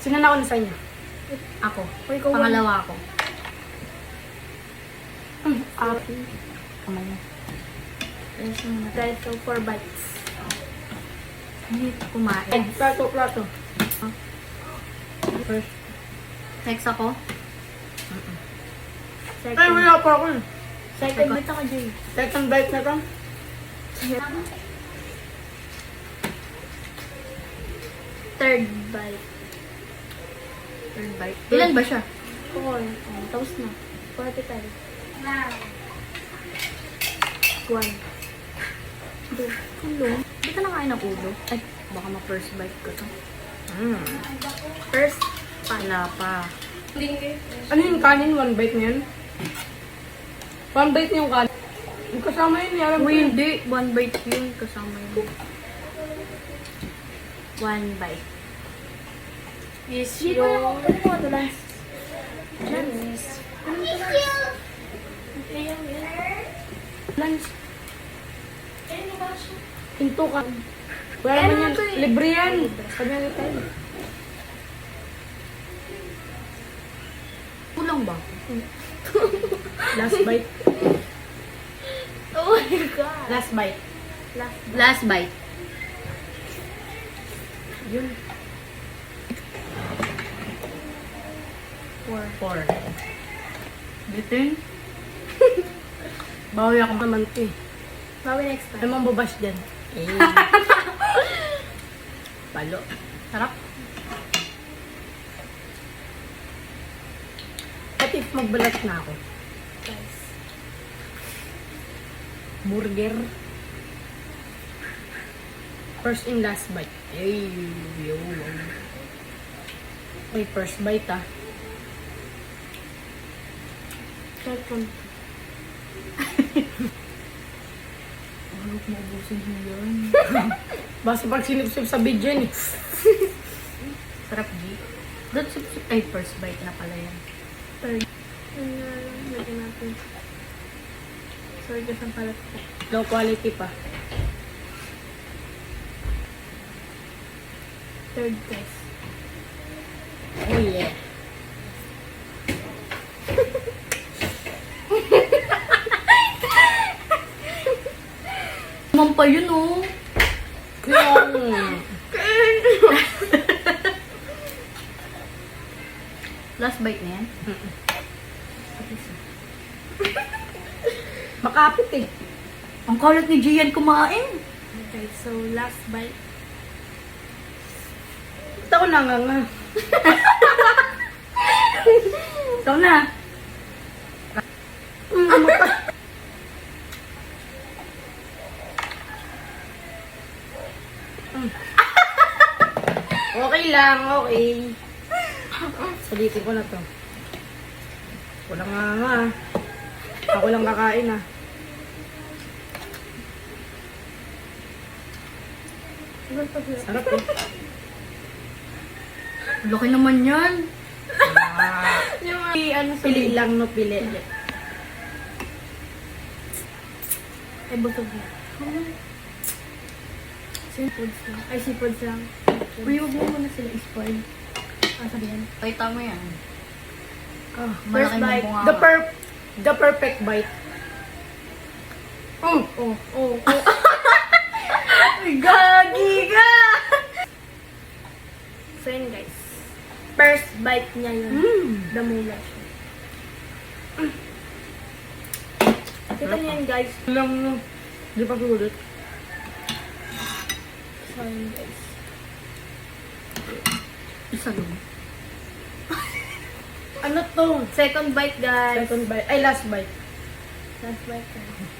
Sino na ako na sa inyo? Ako. Uy, ikaw Pangalawa ako. Ate. Kamay mo. Guys, so 4 bites. Hindi kumain. Ay, plato. First. Next ako. Second. Ay, wala pa ako. Second bite ako, Jay. Second bite na to. Third bite. Third bite. Ilan ba siya? 4. Oh, tapos na. 45. 1. 2. Ulo. Hindi ka nakain ng ulo. Ay, baka ma-first bite ko to. First, Wala pa. Ano yung kanin? One bite na yun? One bite na yung kanin. Yung kasama yun, alam ko Uy, yun. hindi. One bite yun. Kasama yun. One bite. is yung... Ano mo ito last? Cheese. Lunch. Hinto ka. Wala Ano naman yan. to eh? Libre yan. Sabi nga tayo. Kulang ba? Last bite. Oh my God. Last bite. Last bite. Last bite. Yun. 4. Bitin? Bawi ako naman ito eh. Bawi next Ano time. mang babash dyan? Eh. Palo. Sarap. At if magbalat na ako. Guys. Burger. First and last bite. Ay, yo. Ay, first bite ah. Second. Huwag mo ubusin mo yun. Basta pag sinipsip sa video yun eh. Sarap, G. That's ay, first bite na pala yan. Third. Ano na lang. Lagyan natin. Sorry, guys, ang palat ko. Low quality pa. Third guys. Oh yeah. Naman pa yun, oh. Kaya, Last bite na yan. makapit eh. Ang kalat ni Gian kumain. Okay, so last bite. Ito ko nanganga. Ito na. Okay lang, okay. Sulitin ko na to. Walang nga. Ako lang kakain ah. Iwan pa sila. Sarap eh. Laki naman yan. Yung ano sa Pili lang no, pili. ay busog na. Seafoods lang. Ay, seafoods lang. Uy, huwag mo muna sila spoil. Ah, sabihin. Kita mo yan. Oh, Malaki bite. mo the perfect bite. Oh, oh. Ay, gagi ka! So yun guys. First bite niya yun. Damula siya. Kita niyo yan guys. Lang, di pa sulit. So yun guys. Isa lang. Ano to? Second bite guys. Second bite. Ay, last bite. Last bite guys.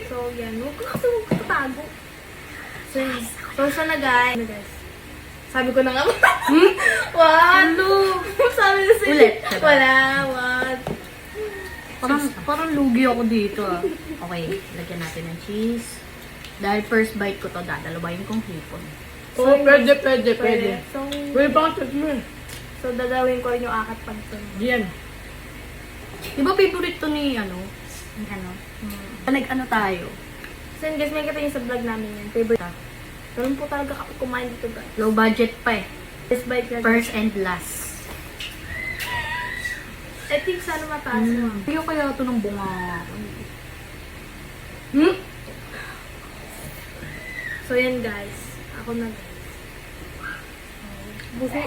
So yan. Huwag ko tago. So yun. So siya na guys. Ano guys? Sabi ko na nga. What? Sabi na sila. Ulit. Wala. What? Parang lugi ako dito, ah. Okay, lagyan natin ng cheese. Dahil first bite ko to, dadalawain kong hipon. Oh, pwede. So, Pwede pa ang mo eh. so dadawin ko rin yung akat pag ito. Diyan. Di ba favorite to ni, ano? Ni ano? Nag-ano tayo? So yun guys, may kita yung sa vlog namin yan. Favorite. Ganun po talaga kami kumain dito guys. Low budget pa eh. First bite ka. First and last. I think sana mataas mo. Bigyan kaya ito ng bunga. So yan guys. Ako na guys. Buko.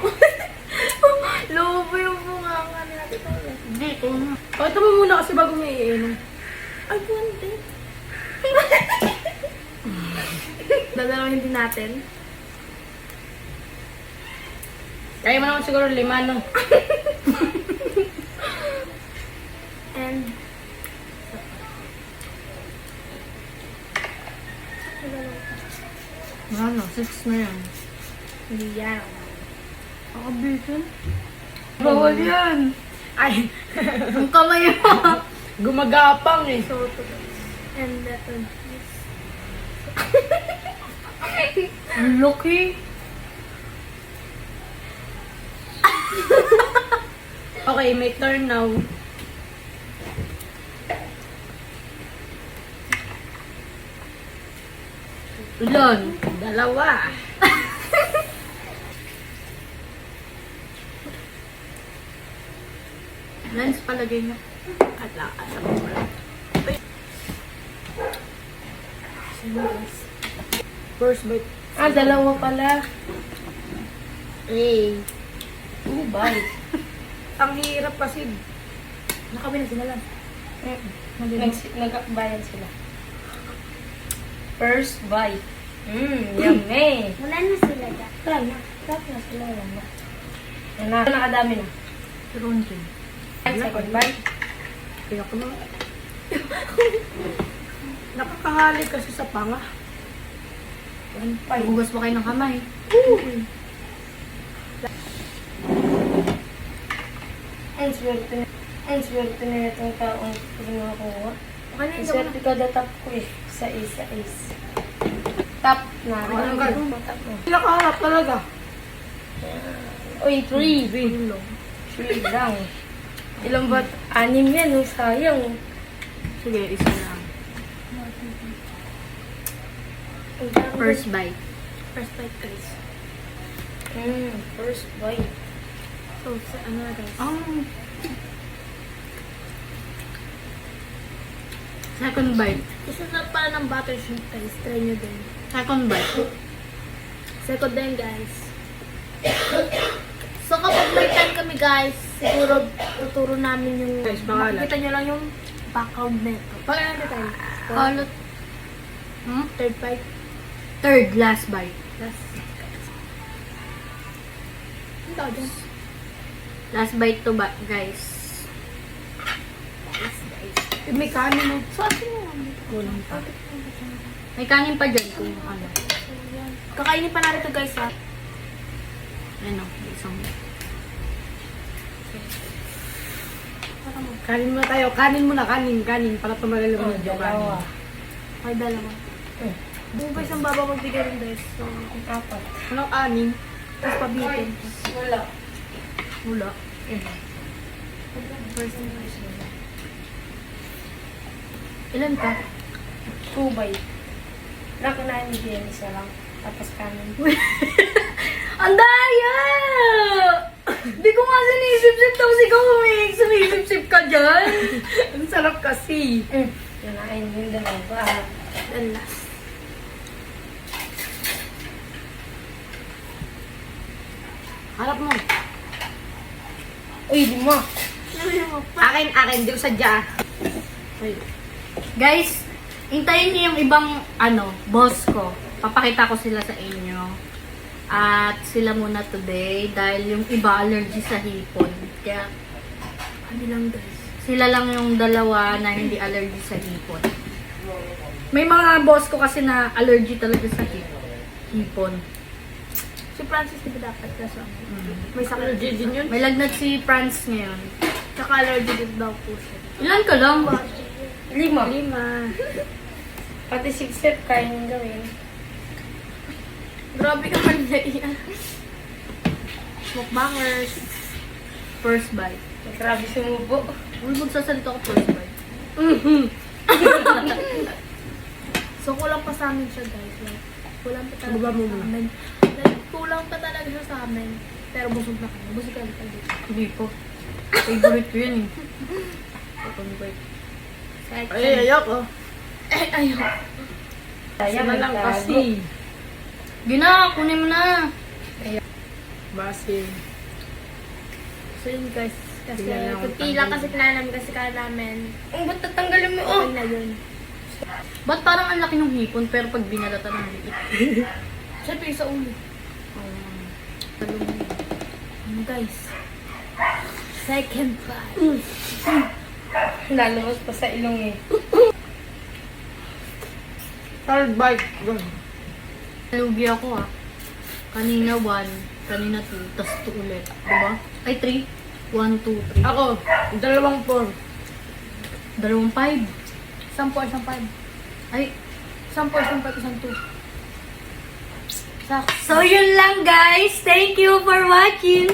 Lobo yung bunga nga nila. Hindi, ito na. Pakita mo muna kasi bago may iinom. Ay, buwante. Dadalawin din natin. Kaya mo naman siguro 5, no? And Ano, 6 na yan. hindi yan. Kakabitin. Bawal yan. Ay, Ang kamay mo. gumagapang eh. So, ito guys. And that one. Ang laki. Okay, may turn now. Ilan? 2. Lens palagay niya. Ala. First bite. Ah, 2 pala. Eh. 2 bite. Ang hirap kasi. Nakabili na sila lang. Nagbayan sila. First bite. Yummy. Wala na sila dyan. Tara na sila lang ba? Nakadami na. Meron din. Second bite. Kaya ko na. Nakakahalik kasi sa panga. Hugas pa kayo ng kamay. Ang swerte na itong taong pinakuha. Okay na Ang yung swerte ka na top ko eh. Sa is. Top na. Ang gano'n? Top mo. Pinakaharap talaga. Uy, 3. 3 lang. Ilang ba't? 6 yan. Oh, sayang. Sige, isa lang. First bite. First bite guys. First bite. So, sa ano na guys. Second bite. Isa na pala ng butterscotch guys. Try nyo din. Second bite. Second din guys. So kapag may time kami guys, siguro tuturo namin yung Guys, pangalan. makikita nyo lang yung background nito. Pag ano tayo? Halot. Third bite. Third, last bite. Last. Ano tawag dyan? Last bite to ba, guys. May kanin mo. So atin mo lang. Kulang pa. May kanin pa dyan kung ano. Kakainin pa natin ito guys ha. Ano, isang... Kanin muna tayo. Kanin muna. Kanin. Para tumagal mo yung kanin. Ay, 2. Buong pa isang baba magbigay rin guys. So, 4. Anong kanin? tapos pabitin. Wala. Wala. First and first. Ilan pa? 2 bite. Nakunahin ni Jenny isa lang. Tapos kanin. Ang daya! Di ko nga sinisip-sip tapos ikaw sumisip-sip ka dyan. Ang sarap kasi. Kunahin yung 2. And last. Harap mo. Uy, 5. Akin. Di ko sadya. Uy. Guys, hintayin niyo yung ibang, boss ko. Papakita ko sila sa inyo. At sila muna today dahil yung iba allergy sa hipon. Kaya, Ano lang guys. sila lang yung dalawa na hindi allergy sa hipon. May mga boss ko kasi na allergy talaga sa hipon. Si Francis di ba dapat kaso may sakit Allergy din yun. May lagnat si Franz ngayon. Tsaka allergy din daw po siya. Ilan ka lang? 5. Pati 6 step kaya niyong gawin. Grabe ka man na iyan. Mukbangers. First bite. Grabe sumubo. Uy, magsasalita ko first bite. So, kulang pa sa amin siya guys. Like, kulang pa talaga Baba mo sa muna. amin. Like, kulang pa talaga siya sa amin. Pero busog na kami. Busog ka ulit. Hindi po. Favorite ko yan eh. Convert. Ay, ayoko. Ayoko. Sila lang kasi. Gina, kunin mo na. Basi. So yun guys. Kasi Tingnan lang ang kunti lang kasi tanggalin. kailangan namin kasi kaya namin. Ang ba't tatanggalin mo? Okay na yun. Ba't parang ang laki ng hipon pero pag binalatan ng hipon? Siyempre sa ulo. Talong. Guys. Second bite. Lalabas pa sa ilong eh. Third bite. Go. Nalugi ako ah. Kanina 1, kanina 2, tas 2 ulit. Diba? Ay 3. 1, 2, 3. Ako, 2 4. 2, 5. Isang 4, isang 5. Ay, Isang 4, isang 5, isang 2. Sakto. so yun lang guys. Thank you for watching.